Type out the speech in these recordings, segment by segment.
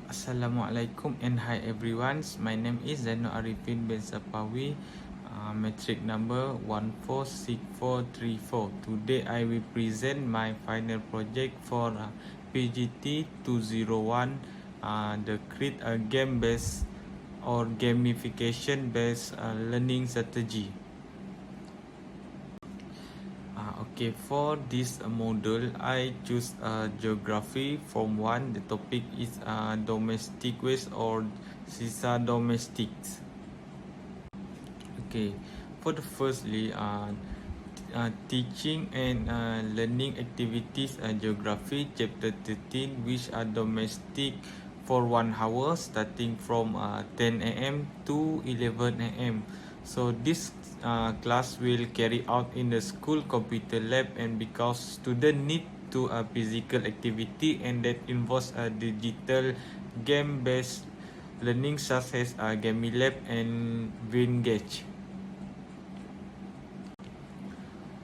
Assalamualaikum and hi everyone. My name is Zainul Arifin Bin Sapawi, metric number 146434. Today I will present my final project for PGT201, the create a game-based or gamification-based learning strategy. Okay, for this module, I choose geography. From one, the topic is domestic waste or sisa domestics. Okay, for the firstly, teaching and learning activities, geography, chapter 13, which are domestic for 1 hour, starting from 10 a.m. to 11 a.m. So this class will carry out in the school computer lab, and because student need to physical activity and that involves a digital game-based learning such as Gammy Lab and Wingage.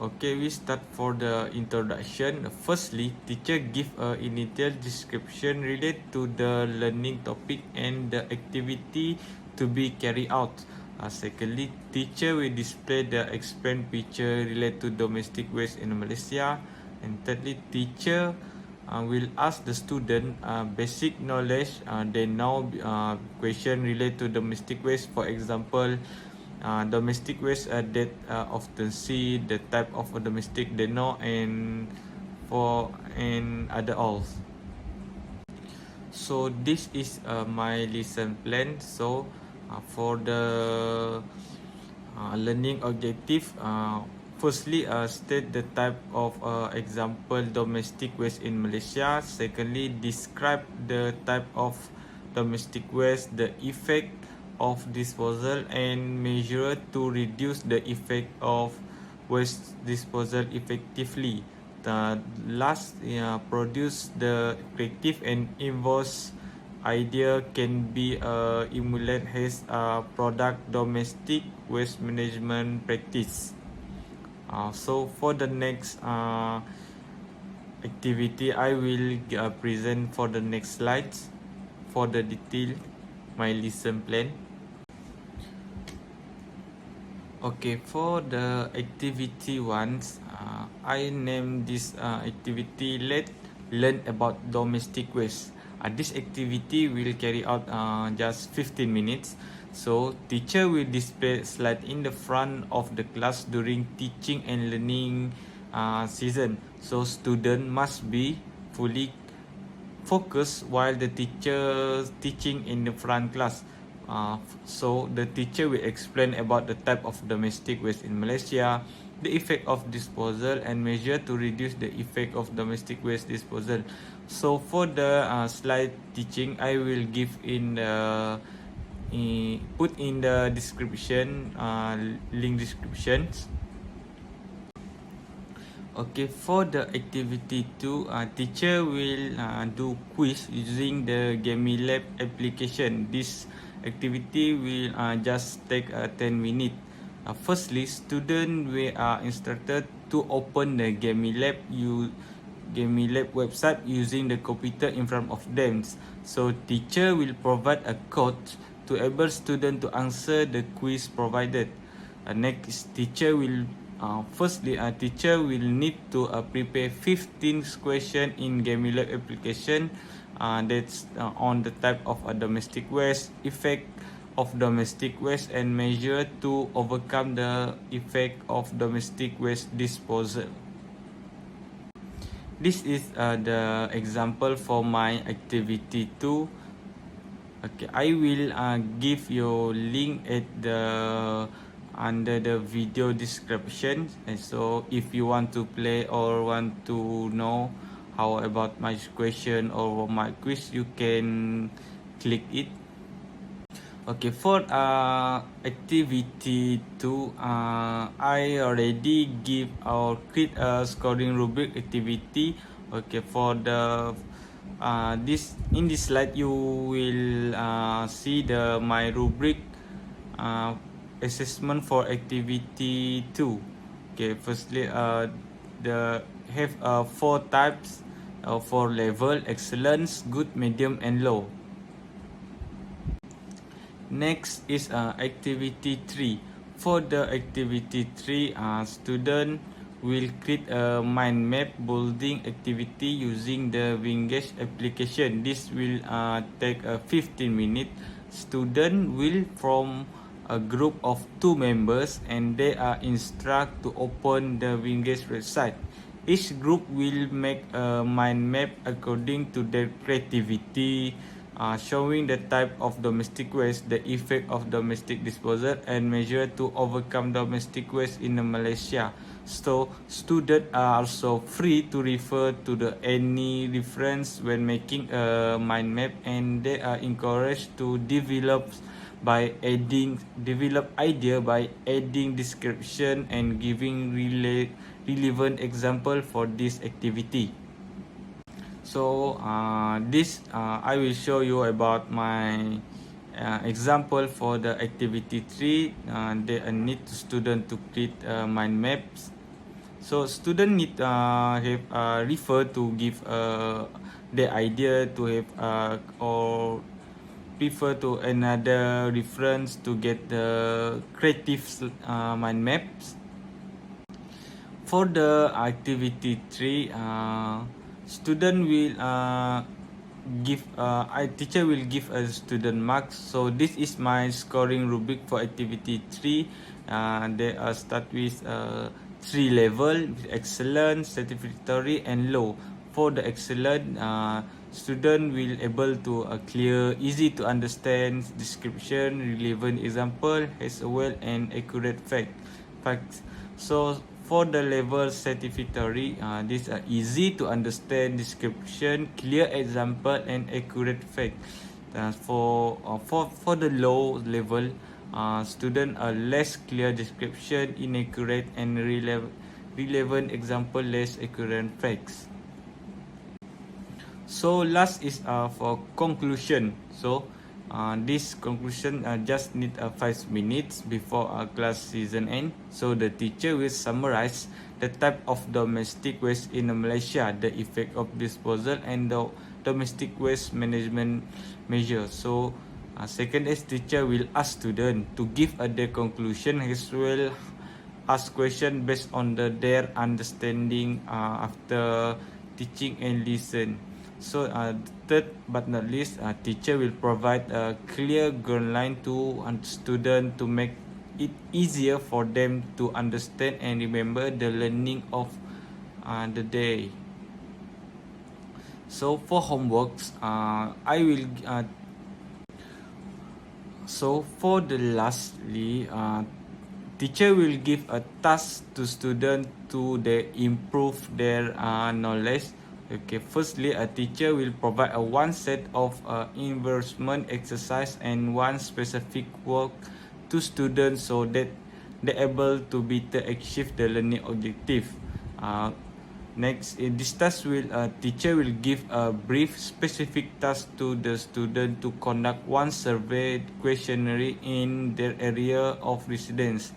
Okay, we start for the introduction. Firstly, teacher give a initial description related to the learning topic and the activity to be carried out. Secondly, teacher will display the expand picture related to domestic waste in Malaysia. And thirdly, teacher will ask the student basic knowledge. They know question related to domestic waste. For example, domestic waste that often see the type of domestic they know and other all. So this is my lesson plan. So for the learning objective, firstly state the type of example domestic waste in Malaysia. Secondly, describe the type of domestic waste, the effect of disposal, and measure to reduce the effect of waste disposal effectively. The last, produce the creative and involves idea can be emulate his product domestic waste management practice. So for the next activity, I will present for the next slides for the detail my lesson plan. Okay, for the activity ones, I name this activity Let Learn About Domestic Waste. This activity will carry out just 15 minutes. So teacher will display slide in the front of the class during teaching and learning season. So student must be fully focused while the teacher teaching in the front class. So the teacher will explain about the type of domestic waste in Malaysia, the effect of disposal, and measure to reduce the effect of domestic waste disposal. So for the slide teaching, I will give in the put in the description, link descriptions. Okay, for the activity 2, teacher will do quiz using the Gammy Lab application. This activity will just take 10 minutes. Firstly, student will instructed to open the Gammy Lab website using the computer in front of them. So teacher will provide a code to able student to answer the quiz provided. Next, teacher will firstly, a teacher will need to prepare 15 questions in Gamilab application. That's on the type of domestic waste, effect of domestic waste, and measure to overcome the effect of domestic waste disposal. This is the example for my activity 2. Okay, I will give you link at the under the video description, and so if you want to play or want to know how about my question or my quiz, you can click it. Okay, for activity 2, I already give or create a scoring rubric activity. Okay, for the this in this slide you will see the my rubric assessment for activity 2. Okay, firstly, the have 4 types for level: excellence, good, medium, and low. Next is activity 3. For the activity 3, student will create a mind map building activity using the Wingesh application. This will take 15 minutes. Student will form a group of 2 members and they are instructed to open the Wingesh website. Each group will make a mind map according to their creativity, showing the type of domestic waste, the effect of domestic disposal, and measure to overcome domestic waste in Malaysia. So students are also free to refer to any reference when making a mind map, and they are encouraged to develop idea by adding description and giving relevant example for this activity. So I will show you about my example for the activity 3. They need student to create mind maps. So student need have refer to give the idea to have or refer to another reference to get the creative mind maps. For the activity 3, student will teacher will give a student marks. So this is my scoring rubric for activity 3. They start with 3 level: excellent, satisfactory, and low. For the excellent, student will able to clear, easy to understand description, relevant example, as well and accurate facts. So for the level satisfactory, these are easy to understand description, clear example, and accurate fact. For the low level, student are less clear description, inaccurate, and relevant example, less accurate facts. So last is for conclusion. So this conclusion just need 5 minutes before class season end. So the teacher will summarize the type of domestic waste in Malaysia, the effect of disposal, and the domestic waste management measure. So second is teacher will ask student to give their conclusion, as well ask question based on their understanding after teaching and listen. So third but not least, teacher will provide a clear guideline to student to make it easier for them to understand and remember the learning of the day. So for homeworks, I will so for the lastly, teacher will give a task to student to improve their knowledge. Okay, firstly, a teacher will provide one set of enforcement exercise and one specific work to students so that they're able to better achieve the learning objective. Next, in this task, teacher will give a brief specific task to the student to conduct one survey questionnaire in their area of residence.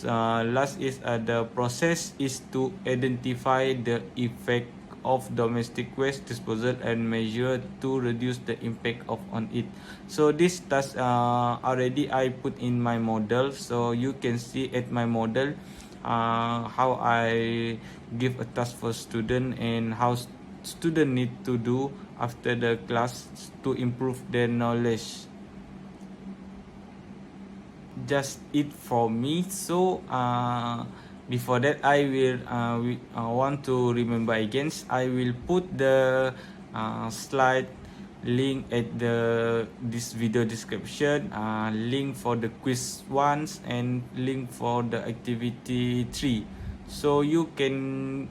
Last is the process is to identify the effect of domestic waste disposal and measure to reduce the impact on it. So this task already I put in my model, so you can see at my model how I give a task for student and how student need to do after the class to improve their knowledge. Just it for me. So before that, I will want to remember again. I will put the slide link at this video description, link for the quiz ones and link for the activity 3. So you can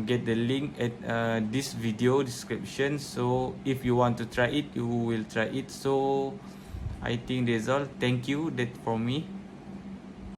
get the link at this video description. So if you want to try it, you will try it. So I think that's all. Thank you. That for me.